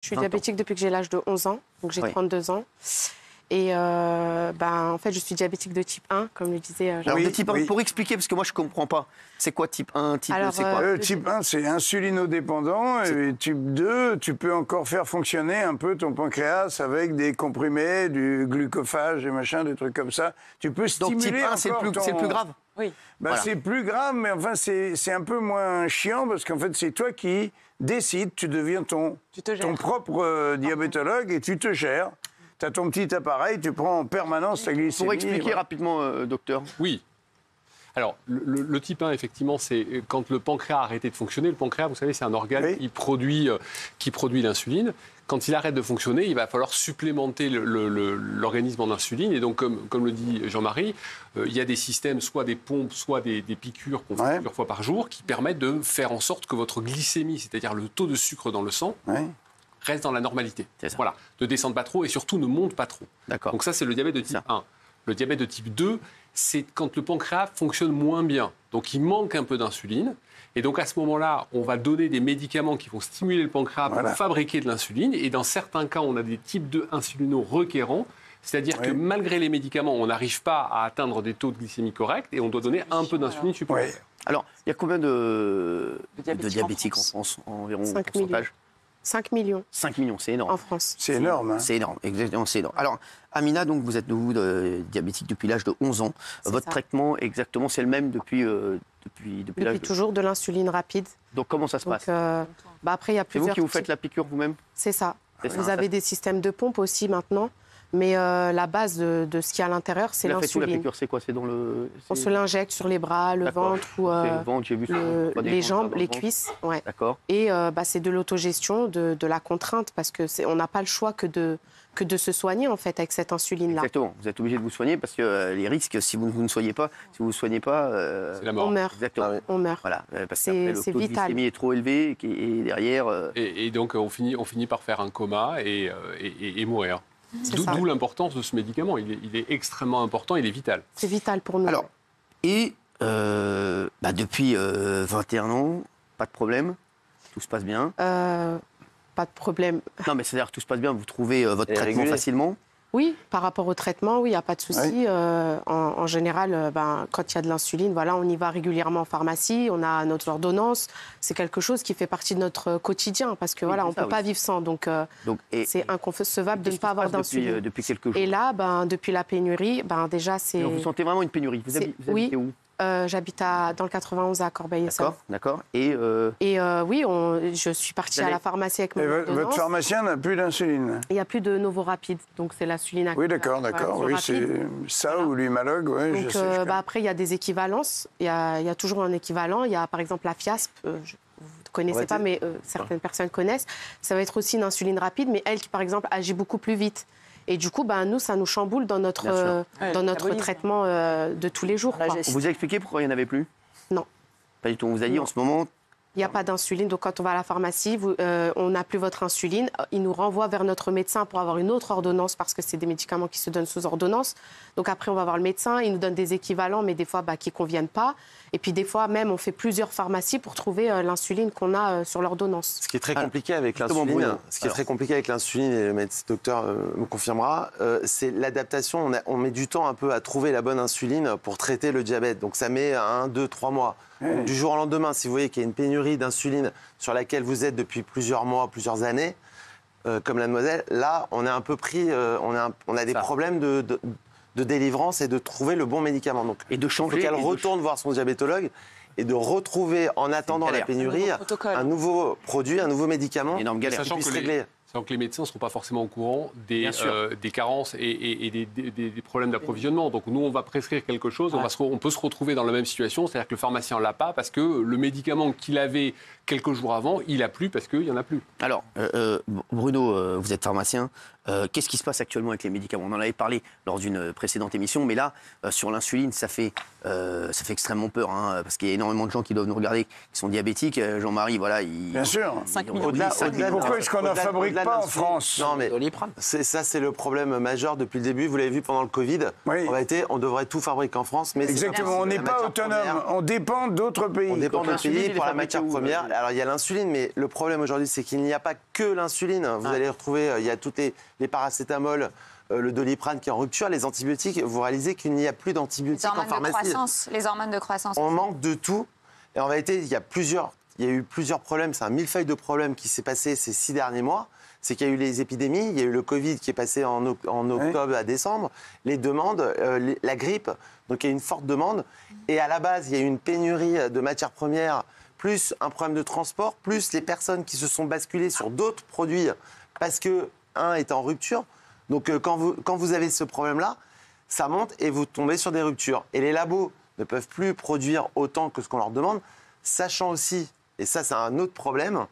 Je suis diabétique depuis que j'ai l'âge de 11 ans, donc j'ai 32 ans. Et en fait, je suis diabétique de type 1, comme le disait Jean. Alors, de type 1, pour expliquer, parce que moi, je ne comprends pas. C'est quoi type 1, type 2, c'est quoi Type 1, c'est insulinodépendant. Et type 2, tu peux encore faire fonctionner un peu ton pancréas avec des comprimés, du glucophage et machin, des trucs comme ça. Tu peux stimuler. Donc, type 1, c'est le plus grave. Oui. Voilà. C'est plus grave, mais enfin, c'est un peu moins chiant parce qu'en fait, c'est toi qui décides. Tu deviens ton propre diabétologue et tu te gères. Tu as ton petit appareil, tu prends en permanence ta glycémie. Pour expliquer rapidement, docteur. Oui. Alors, le type 1, effectivement, c'est quand le pancréas a arrêté de fonctionner. Le pancréas, vous savez, c'est un organe qui produit l'insuline. Quand il arrête de fonctionner, il va falloir supplémenter l'organisme en insuline. Et donc, comme le dit Jean-Marie, il y a des systèmes, soit des pompes, soit des piqûres qu'on fait plusieurs fois par jour, qui permettent de faire en sorte que votre glycémie, c'est-à-dire le taux de sucre dans le sang, reste dans la normalité. Voilà, ne descende pas trop et surtout ne monte pas trop. Donc ça, c'est le diabète de type 1. Le diabète de type 2, c'est quand le pancréas fonctionne moins bien. Donc il manque un peu d'insuline. Et donc à ce moment-là, on va donner des médicaments qui vont stimuler le pancréas pour fabriquer de l'insuline. Et dans certains cas, on a des types de insulino-requérants. C'est-à-dire que malgré les médicaments, on n'arrive pas à atteindre des taux de glycémie corrects et on doit donner un peu d'insuline supplémentaire. Alors, il y a combien de diabétiques en France environ 5 millions. 5 millions. 5 millions, c'est énorme. En France. C'est énorme. Hein. C'est énorme, exactement, c'est énorme. Alors, Amina, donc, vous êtes diabétique depuis l'âge de 11 ans. Votre traitement, exactement, c'est le même depuis l'âge de... toujours de l'insuline rapide. Donc, comment ça se passe après, il y a plusieurs... C'est vous qui vous faites la piqûre vous-même? C'est ça. Vous avez des systèmes de pompe aussi maintenant. Mais la base de ce qu'il y a à l'intérieur, c'est l'insuline. La piqûre, c'est quoi? C'est dans le... On se l'injecte sur les bras, le ventre ou les jambes, les cuisses. Ouais. D'accord. Et c'est de l'autogestion, de la contrainte, parce qu'on n'a pas le choix que de se soigner en fait avec cette insuline-là. Exactement. Vous êtes obligé de vous soigner parce que les risques, si vous ne soignez pas, c'est la mort. On meurt. Exactement. On meurt. Voilà. Parce que le taux de vital. glycémie est trop élevé et derrière. Et donc on finit par faire un coma et mourir. D'où l'importance de ce médicament. Il est extrêmement important, il est vital. C'est vital pour nous. Alors, et depuis 21 ans, pas de problème, tout se passe bien. Pas de problème. Non, mais c'est-à-dire que tout se passe bien, vous trouvez votre traitement facilement? Oui, par rapport au traitement, oui, il n'y a pas de souci. En général, quand il y a de l'insuline, on y va régulièrement en pharmacie, on a notre ordonnance. C'est quelque chose qui fait partie de notre quotidien parce que on ne peut pas vivre sans. Donc c'est inconcevable de ne pas avoir d'insuline. Depuis quelques jours. Et là, depuis la pénurie, déjà c'est... Alors, vous sentez vraiment une pénurie. Vous habitez où? J'habite dans le 91 à Corbeil-Essonnes. D'accord. Oui, je suis partie à la pharmacie avec mon ordonnance. Votre pharmacien n'a plus d'insuline? Il n'y a plus de Novorapide, donc c'est l'insuline actuelle. Oui, d'accord. Oui, c'est ça ou l'Humalog, donc, je sais. Après, il y a des équivalences. Il y a toujours un équivalent. Il y a par exemple la Fiasp. Vous ne connaissez pas, mais certaines personnes connaissent. Ça va être aussi une insuline rapide, mais elle qui, par exemple, agit beaucoup plus vite. Et du coup, nous, ça nous chamboule dans notre traitement de tous les jours. On vous a expliqué pourquoi il n'y en avait plus? Non. Pas du tout. On vous a dit en ce moment... Il n'y a pas d'insuline. Donc, quand on va à la pharmacie, on n'a plus votre insuline. Il nous renvoie vers notre médecin pour avoir une autre ordonnance parce que c'est des médicaments qui se donnent sous ordonnance. Donc, après, on va voir le médecin. Il nous donne des équivalents, mais des fois, qui ne conviennent pas. Et puis, des fois, même, on fait plusieurs pharmacies pour trouver l'insuline qu'on a sur l'ordonnance. Ce qui est très compliqué avec l'insuline, et le docteur me confirmera, c'est l'adaptation. On met du temps un peu à trouver la bonne insuline pour traiter le diabète. Donc, ça met 1, 2, 3 mois. Donc, du jour au lendemain, si vous voyez qu'il y a une pénurie d'insuline sur laquelle vous êtes depuis plusieurs mois, plusieurs années, comme la demoiselle, là, on est un peu pris, on a des problèmes de délivrance et de trouver le bon médicament. Donc, et de changer. Il faut qu'elle retourne voir son diabétologue et de retrouver, en attendant la pénurie, un nouveau produit, un nouveau médicament. Énorme galère. Sachant que les médecins ne seront pas forcément au courant des carences et des problèmes d'approvisionnement. Donc nous, on va prescrire quelque chose, on peut se retrouver dans la même situation, c'est-à-dire que le pharmacien ne l'a pas parce que le médicament qu'il avait quelques jours avant, il n'a plus parce qu'il n'y en a plus. Alors, Bruno, vous êtes pharmacien. Qu'est-ce qui se passe actuellement avec les médicaments? On en avait parlé lors d'une précédente émission, mais là, sur l'insuline, ça fait extrêmement peur, parce qu'il y a énormément de gens qui doivent nous regarder, qui sont diabétiques. Jean-Marie, voilà, Bien sûr. Pourquoi est-ce qu'on a fabriqué a pas en France. Non, mais ça, c'est le problème majeur depuis le début. Vous l'avez vu pendant le Covid. Oui. En réalité, on devrait tout fabriquer en France. Mais exactement, on n'est pas autonome. On dépend d'autres pays. On dépend d'autres pays pour la matière première. Alors, il y a l'insuline, mais le problème aujourd'hui, c'est qu'il n'y a pas que l'insuline. Vous allez retrouver, il y a tous les paracétamol, le Doliprane qui est en rupture, les antibiotiques. Vous réalisez qu'il n'y a plus d'antibiotiques en pharmacie. Les hormones de croissance. On manque de tout. Et en réalité, il y a eu plusieurs problèmes. C'est un millefeuille de problèmes qui s'est passé ces 6 derniers mois. C'est qu'il y a eu les épidémies, il y a eu le Covid qui est passé en octobre à décembre, les demandes, la grippe. Donc il y a eu une forte demande. Et à la base, il y a eu une pénurie de matières premières, plus un problème de transport, plus les personnes qui se sont basculées sur d'autres produits parce que un est en rupture. Donc quand vous avez ce problème-là, ça monte et vous tombez sur des ruptures. Et les labos ne peuvent plus produire autant que ce qu'on leur demande, sachant aussi, et ça c'est un autre problème,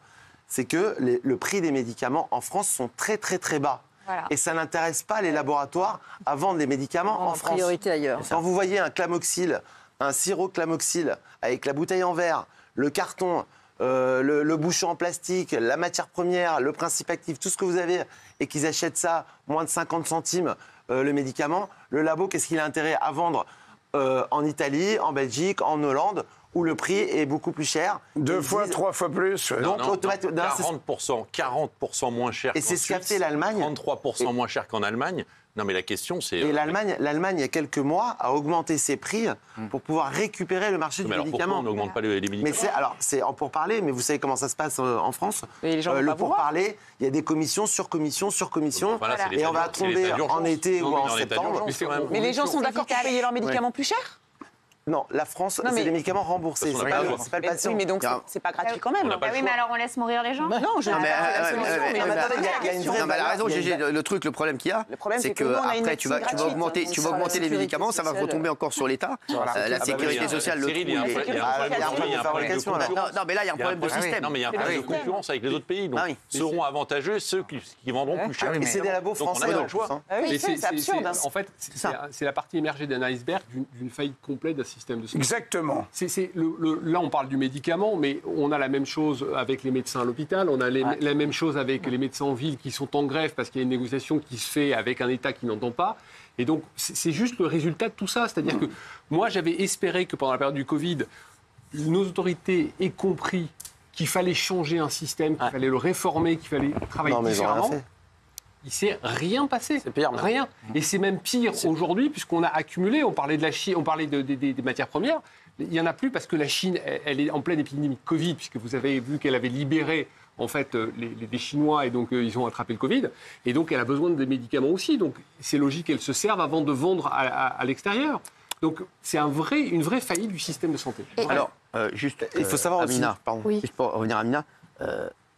c'est que le prix des médicaments en France sont très très très bas. Voilà. Et ça n'intéresse pas les laboratoires à vendre les médicaments en France. Priorité ailleurs. Quand vous voyez un Clamoxyl, un sirop Clamoxyl, avec la bouteille en verre, le carton, le bouchon en plastique, la matière première, le principe actif, tout ce que vous avez, et qu'ils achètent ça moins de 50 centimes le médicament, le labo, qu'est-ce qu'il a intérêt à vendre en Italie, en Belgique, en Hollande, où le prix est beaucoup plus cher. 2 fois, 3 fois plus. Donc, 40% moins cher qu'en Suisse. Et c'est ce qu'a fait l'Allemagne. 33% moins cher qu'en Allemagne. Non, mais la question, c'est... Et l'Allemagne, il y a quelques mois, a augmenté ses prix pour pouvoir récupérer le marché du médicament. Pourquoi on n'augmente pas les médicaments? C'est en pourparler, mais vous savez comment ça se passe en France. Le pourparler, il y a des commissions, sur commissions, sur commissions. Voilà, et on va tomber en été ou en septembre. Mais les gens sont d'accord pour payer leurs médicaments plus cher? Non, la France, c'est des médicaments remboursés. C'est pas le patient. Oui, mais donc c'est pas gratuit quand même. Oui, mais alors on laisse mourir les gens? Non, je n'ai pas la solution. Elle a raison, Gégé. Le problème qu'il y a, c'est que après tu vas augmenter les médicaments, ça va retomber encore sur l'État. La sécurité sociale, le trou. Il y a un problème de concurrence. Non, mais là, il y a un problème de système. Non, mais il y a un problème de concurrence avec les autres pays. Donc, seront avantageux ceux qui vendront plus cher. Et c'est des labos français. C'est absurde. En fait, c'est la partie émergée d'un iceberg d'une faillite complète d'un système de santé. Exactement. Là, on parle du médicament, mais on a la même chose avec les médecins à l'hôpital, on a la même chose avec les médecins en ville qui sont en grève parce qu'il y a une négociation qui se fait avec un État qui n'entend pas. Et donc, c'est juste le résultat de tout ça. C'est-à-dire que moi, j'avais espéré que pendant la période du Covid, nos autorités aient compris qu'il fallait changer un système, qu'il fallait le réformer, qu'il fallait travailler différemment. Il ne s'est rien passé. C'est pire. Rien. Et c'est même pire aujourd'hui, puisqu'on a accumulé, on parlait de la Chine, on parlait des matières premières. Il n'y en a plus parce que la Chine, elle est en pleine épidémie de Covid, puisque vous avez vu qu'elle avait libéré en fait, les Chinois, et donc ils ont attrapé le Covid. Et donc, elle a besoin des médicaments aussi. Donc, c'est logique qu'elle se serve avant de vendre à l'extérieur. Donc, c'est une vraie faillite du système de santé. Alors, juste, il faut savoir Amina, juste pour revenir à Amina,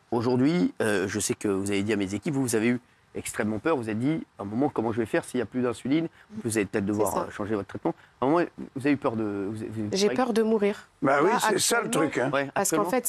aujourd'hui, je sais que vous avez dit à mes équipes, vous avez eu extrêmement peur, vous avez dit, à un moment, comment je vais faire s'il n'y a plus d'insuline? Vous allez peut-être devoir changer votre traitement. À un moment, vous avez eu peur de... J'ai peur de mourir. Bah oui, c'est ça le truc. Hein. Parce qu'en fait,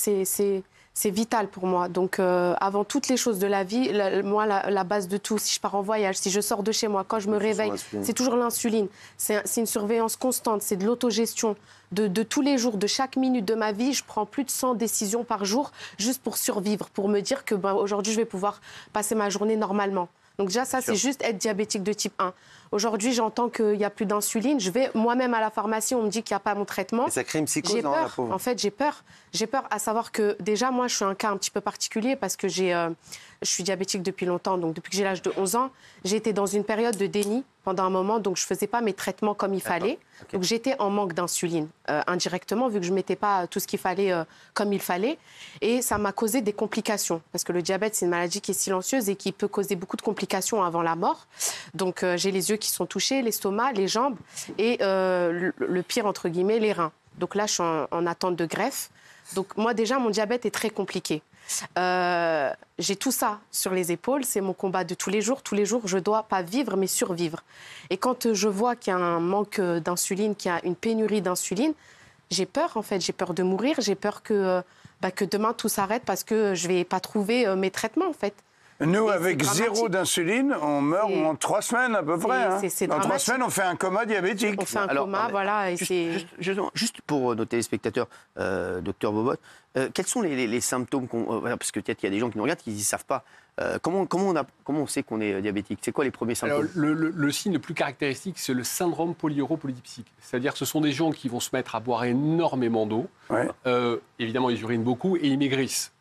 c'est vital pour moi. Donc, avant toutes les choses de la vie, moi, la base de tout, si je pars en voyage, si je sors de chez moi, quand je me réveille, c'est toujours l'insuline. C'est une surveillance constante, c'est de l'autogestion. De tous les jours, de chaque minute de ma vie, je prends plus de 100 décisions par jour juste pour survivre, pour me dire que aujourd'hui, je vais pouvoir passer ma journée normalement. Donc déjà, ça, c'est juste être diabétique de type 1. Aujourd'hui, j'entends qu'il n'y a plus d'insuline. Je vais moi-même à la pharmacie, on me dit qu'il n'y a pas mon traitement. Et ça crée une psychose, j'ai peur. La pauvre. En fait, j'ai peur. J'ai peur à savoir que déjà, moi, je suis un cas un petit peu particulier parce que je suis diabétique depuis longtemps. Donc, depuis que j'ai l'âge de 11 ans, j'ai été dans une période de déni pendant un moment. Donc, je ne faisais pas mes traitements comme il fallait. Okay. Donc, j'étais en manque d'insuline indirectement, vu que je ne mettais pas tout ce qu'il fallait comme il fallait. Et ça m'a causé des complications. Parce que le diabète, c'est une maladie qui est silencieuse et qui peut causer beaucoup de complications avant la mort. Donc, j'ai les yeux qui sont touchés, l'estomac, les jambes et le pire, entre guillemets, les reins. Donc là, je suis en attente de greffe. Donc moi, déjà, mon diabète est très compliqué. J'ai tout ça sur les épaules. C'est mon combat de tous les jours. Tous les jours, je ne dois pas vivre, mais survivre. Et quand je vois qu'il y a un manque d'insuline, qu'il y a une pénurie d'insuline, j'ai peur, en fait. J'ai peur de mourir. J'ai peur que demain, tout s'arrête parce que je ne vais pas trouver mes traitements, en fait. Nous, Et avec c'est 0 d'insuline, on meurt en 3 semaines à peu près. Hein. c'est Dans 3 dramatique. semaines, on fait un coma diabétique. On fait un coma, voilà. Et Juste pour nos téléspectateurs, docteur Bobot, quels sont les symptômes parce que peut-être qu'il y a des gens qui nous regardent qui ne savent pas. Comment on sait qu'on est diabétique? C'est quoi les premiers symptômes? Alors, le signe le plus caractéristique, c'est le syndrome polyuropolydipsique. C'est-à-dire que ce sont des gens qui vont se mettre à boire énormément d'eau. Ouais. Évidemment, ils urinent beaucoup et ils maigrissent.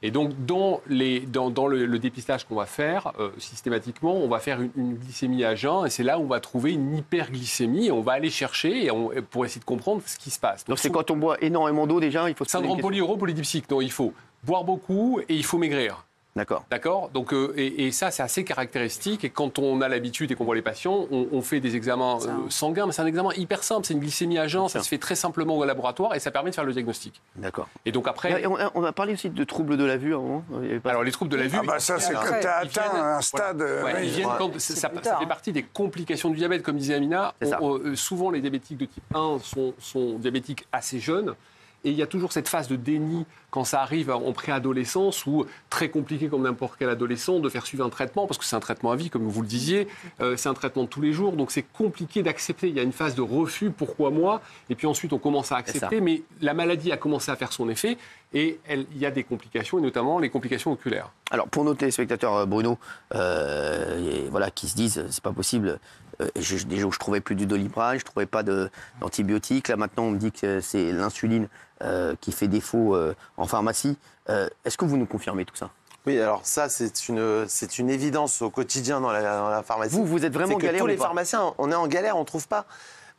Et donc, dans le dépistage qu'on va faire, systématiquement, on va faire une glycémie à jeun, et c'est là où on va trouver une hyperglycémie, et on va aller chercher pour essayer de comprendre ce qui se passe. Donc c'est quand on boit énormément d'eau déjà, il faut se poser syndrome une question. polyuropolydipsique. Non, il faut boire beaucoup et il faut maigrir. D'accord. D'accord. Donc, et ça, c'est assez caractéristique. Et quand on a l'habitude et qu'on voit les patients, on fait des examens sanguins, mais c'est un examen hyper simple. C'est une glycémie à jeun, ça se fait très simplement au laboratoire et ça permet de faire le diagnostic. D'accord. Et donc après... On a parlé aussi de troubles de la vue. Alors, les troubles de la vue... Ah bah ça, c'est quand tu as atteint un stade... Voilà. Ils viennent quand ça fait partie des complications du diabète, comme disait Amina. Souvent, les diabétiques de type 1 sont diabétiques assez jeunes. Et il y a toujours cette phase de déni quand ça arrive en préadolescence, où très compliqué comme n'importe quel adolescent de faire suivre un traitement, parce que c'est un traitement à vie, comme vous le disiez, c'est un traitement de tous les jours, donc c'est compliqué d'accepter. Il y a une phase de refus, pourquoi moi? Et puis ensuite on commence à accepter, mais la maladie a commencé à faire son effet, et il y a des complications, et notamment les complications oculaires. Alors pour nos téléspectateurs, Bruno, qui se disent, c'est pas possible... déjà, je trouvais plus du Doliprane, je trouvais pas d'antibiotiques. Là, maintenant, on me dit que c'est l'insuline qui fait défaut en pharmacie. Est-ce que vous nous confirmez tout ça? Oui, alors ça, c'est une évidence au quotidien dans la pharmacie. Vous êtes vraiment en galère? Tous les pharmaciens, on est en galère, on ne trouve pas.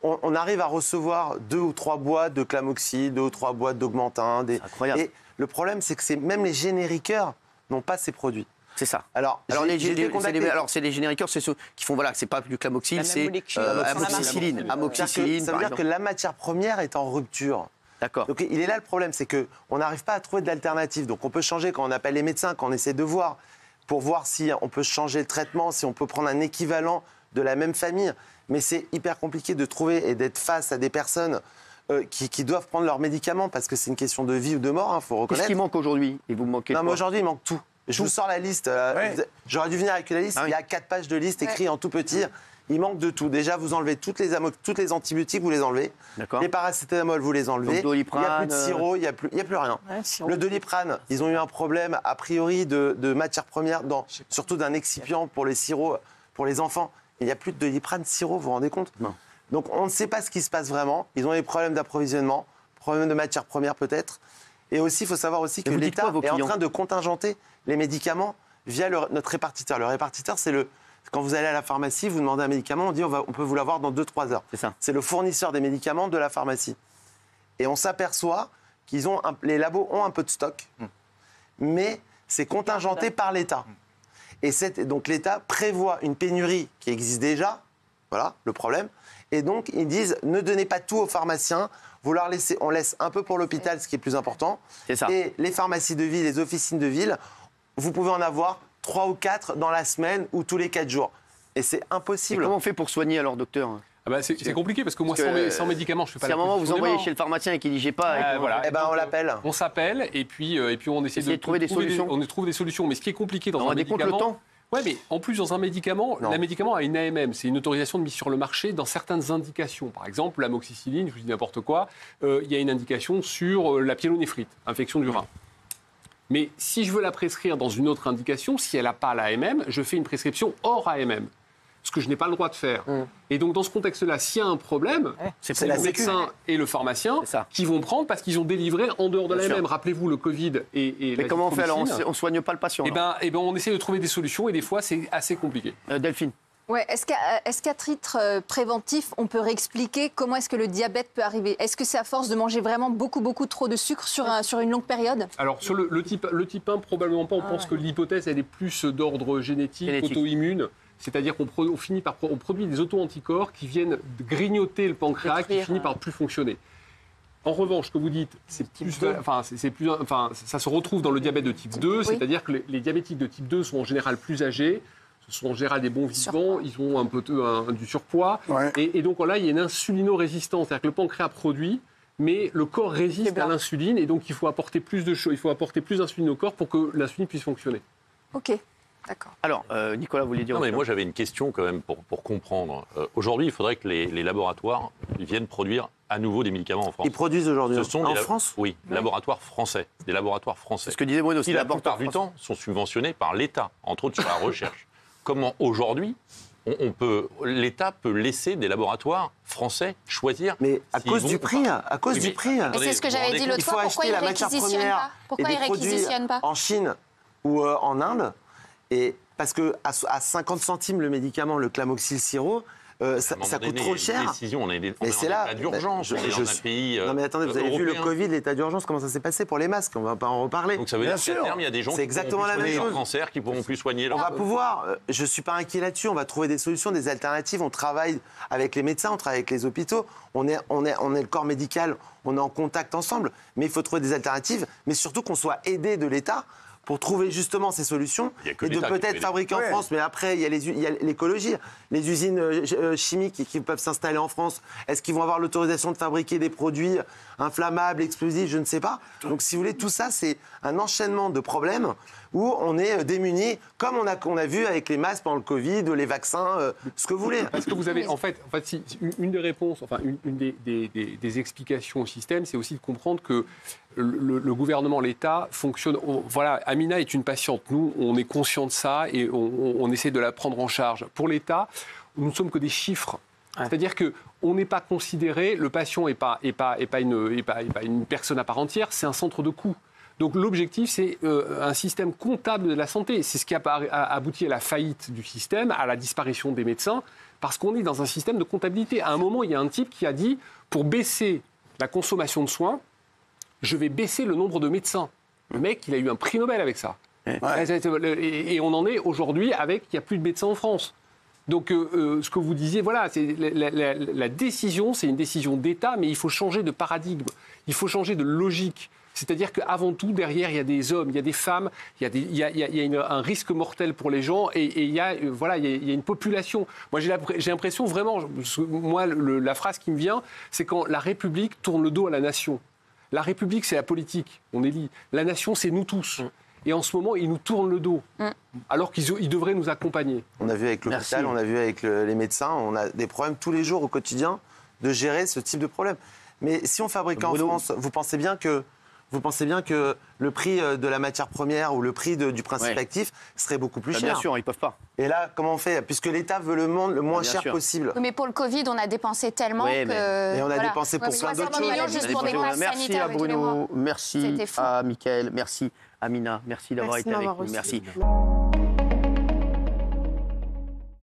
On arrive à recevoir 2 ou 3 boîtes de Clamoxy, 2 ou 3 boîtes d'Augmentin. C'est incroyable. Et le problème, c'est que même les génériqueurs n'ont pas ces produits. C'est ça. Alors c'est les génériqueurs, c'est ceux qui font, c'est pas du Clamoxyl, c'est amoxicilline. Ça veut dire que la matière première est en rupture. D'accord. Donc il est là le problème, c'est qu'on n'arrive pas à trouver d'alternative. Donc on peut changer quand on appelle les médecins, quand on essaie de voir, pour voir si on peut changer le traitement, si on peut prendre un équivalent de la même famille. Mais c'est hyper compliqué de trouver et d'être face à des personnes qui doivent prendre leurs médicaments parce que c'est une question de vie ou de mort, faut reconnaître. Qu'est-ce qui manque aujourd'hui? Et vous manquez Non, mais aujourd'hui, il manque tout. Je vous sors la liste. J'aurais dû venir avec la liste. Il y a 4 pages de liste écrites en tout petit. Il manque de tout. Déjà, vous enlevez toutes les antibiotiques, vous les enlevez. Les paracétamol, vous les enlevez. Il n'y a plus de sirop, il n'y a plus rien. Le Doliprane, ils ont eu un problème, a priori, de matière première, surtout d'un excipient pour les sirops, pour les enfants. Il n'y a plus de Doliprane sirop, vous vous rendez compte? Non. Donc, on ne sait pas ce qui se passe vraiment. Ils ont des problèmes d'approvisionnement, problèmes de matière première peut-être. Et aussi, il faut savoir aussi que l'État est en train de contingenter les médicaments via notre répartiteur. Le répartiteur, c'est quand vous allez à la pharmacie, vous demandez un médicament, on dit on peut vous l'avoir dans 2-3 heures. C'est ça. C'est le fournisseur des médicaments de la pharmacie. Et on s'aperçoit les labos ont un peu de stock, mais c'est contingenté par l'État. Et donc l'État prévoit une pénurie qui existe déjà, voilà le problème. Et donc ils disent ne donnez pas tout aux pharmaciens, on laisse un peu pour l'hôpital, ce qui est plus important. C'est ça. Et les pharmacies de ville, les officines de ville, vous pouvez en avoir 3 ou 4 dans la semaine ou tous les 4 jours. Et c'est impossible. Et comment on fait pour soigner alors, docteur? C'est compliqué parce que moi, sans médicaments, je ne fais pas la Si à un moment vous envoyez chez le pharmacien et qu'il dit j'ai pas, on l'appelle. On s'appelle et puis on essaie de trouver des solutions. On trouve des solutions. Mais ce qui est compliqué dans un médicament... le temps. Oui, mais en plus, dans un médicament, le médicament a une AMM, c'est une autorisation de mise sur le marché dans certaines indications. Par exemple, l'amoxicilline, je vous dis n'importe quoi, il y a une indication sur la pyélonéphrite, infection du rein. Mais si je veux la prescrire dans une autre indication, si elle n'a pas l'AMM, je fais une prescription hors AMM. Ce que je n'ai pas le droit de faire. Et donc, dans ce contexte-là, s'il y a un problème, c'est le médecin et le pharmacien qui vont prendre parce qu'ils ont délivré en dehors de l'AMM. Rappelez-vous, le Covid et Mais comment on fait alors? On ne soigne pas le patient? On essaie de trouver des solutions et des fois, c'est assez compliqué. Delphine? Ouais, est-ce qu'à titre préventif, on peut réexpliquer comment est-ce que le diabète peut arriver? Est-ce que c'est à force de manger vraiment beaucoup trop de sucre sur une longue période? Alors, sur le type 1, probablement pas. On pense que l'hypothèse, elle est plus d'ordre génétique. Auto-immune. C'est-à-dire qu'on produit des auto-anticorps qui viennent grignoter le pancréas, qui finit par plus fonctionner. En revanche, ce que vous dites, ça se retrouve dans le diabète de type 2, c'est-à-dire que les diabétiques de type 2 sont en général plus âgés, ce sont en général des bons vivants, ils ont un peu du surpoids, et donc là, il y a une insulino-résistance, c'est-à-dire que le pancréas produit, mais le corps résiste à l'insuline, et donc il faut apporter plus d'insuline au corps pour que l'insuline puisse fonctionner. Ok. D'accord. Alors, Nicolas, vous vouliez dire... Non, mais moi, j'avais une question quand même pour comprendre. Aujourd'hui, il faudrait que les laboratoires viennent produire à nouveau des médicaments en France. Ils produisent aujourd'hui en France? Oui, laboratoires français. Des laboratoires français. C'est ce que disait Bruno. Qui, la plupart du temps, sont subventionnés par l'État, entre autres sur la recherche. Comment, aujourd'hui, l'État peut laisser des laboratoires français choisir? Mais à cause du prix, à cause du prix. C'est ce que j'avais dit l'autre fois. Pourquoi ils ne réquisitionnent pas? Pourquoi ils réquisitionnent pas en Chine ou en Inde? Et parce que à 50 centimes le médicament, le Clamoxyl sirop, ça coûte trop cher. Mais c'est là, l'état d'urgence. Non mais attendez, vous avez vu le Covid, l'état d'urgence, comment ça s'est passé pour les masques? On va pas en reparler. Donc ça veut dire qu'à terme, il y a des gens qui pourront plus soigner leur cancer, qui pourront plus soigner leur... On va pouvoir, je suis pas inquiet là-dessus, on va trouver des solutions, des alternatives. On travaille avec les médecins, on travaille avec les hôpitaux, on est le corps médical, on est en contact ensemble. Mais il faut trouver des alternatives, mais surtout qu'on soit aidé de l'État pour trouver justement ces solutions et de peut-être fabriquer en France. Mais après, il y a l'écologie, les usines chimiques qui peuvent s'installer en France. Est-ce qu'ils vont avoir l'autorisation de fabriquer des produits inflammables, explosifs? Je ne sais pas. Donc, si vous voulez, tout ça, c'est un enchaînement de problèmes où on est démunis, comme on a vu avec les masques pendant le Covid, les vaccins, ce que vous voulez. Parce que vous avez, en fait une des réponses, enfin, une des explications au système, c'est aussi de comprendre que le gouvernement, l'État fonctionne. Voilà, Amina est une patiente. Nous, on est conscient de ça et on essaie de la prendre en charge. Pour l'État, nous ne sommes que des chiffres. C'est-à-dire qu'on n'est pas considéré, le patient n'est pas une personne à part entière, c'est un centre de coût. Donc l'objectif, c'est un système comptable de la santé. C'est ce qui a abouti à la faillite du système, à la disparition des médecins, parce qu'on est dans un système de comptabilité. À un moment, il y a un type qui a dit, pour baisser la consommation de soins, je vais baisser le nombre de médecins. Le mec, il a eu un prix Nobel avec ça. Et on en est aujourd'hui avec, il n'y a plus de médecins en France. Donc, ce que vous disiez, voilà, la décision, c'est une décision d'État, mais il faut changer de paradigme, il faut changer de logique. C'est-à-dire qu'avant tout, derrière, il y a des hommes, il y a des femmes, il y a un risque mortel pour les gens et il y a une population. Moi, j'ai l'impression vraiment, moi, la phrase qui me vient, c'est quand la République tourne le dos à la nation. La République, c'est la politique, on élit. La nation, c'est nous tous. Et en ce moment, ils nous tournent le dos, alors qu'ils devraient nous accompagner. On a vu avec l'hôpital, on a vu avec les médecins, on a des problèmes tous les jours au quotidien de gérer ce type de problème. Mais si on fabriquait en France, vous pensez bien que le prix de la matière première ou le prix du principe actif serait beaucoup plus cher. Bien sûr, ils ne peuvent pas. Et là, comment on fait? Puisque l'État veut le moins cher possible. Oui, mais pour le Covid, on a dépensé tellement que... Et on a dépensé pour plein d'autres choses. Juste pour des passes merci sanitaires à Bruno, merci à Mickaël, merci Amina, merci d'avoir été avec nous. Merci.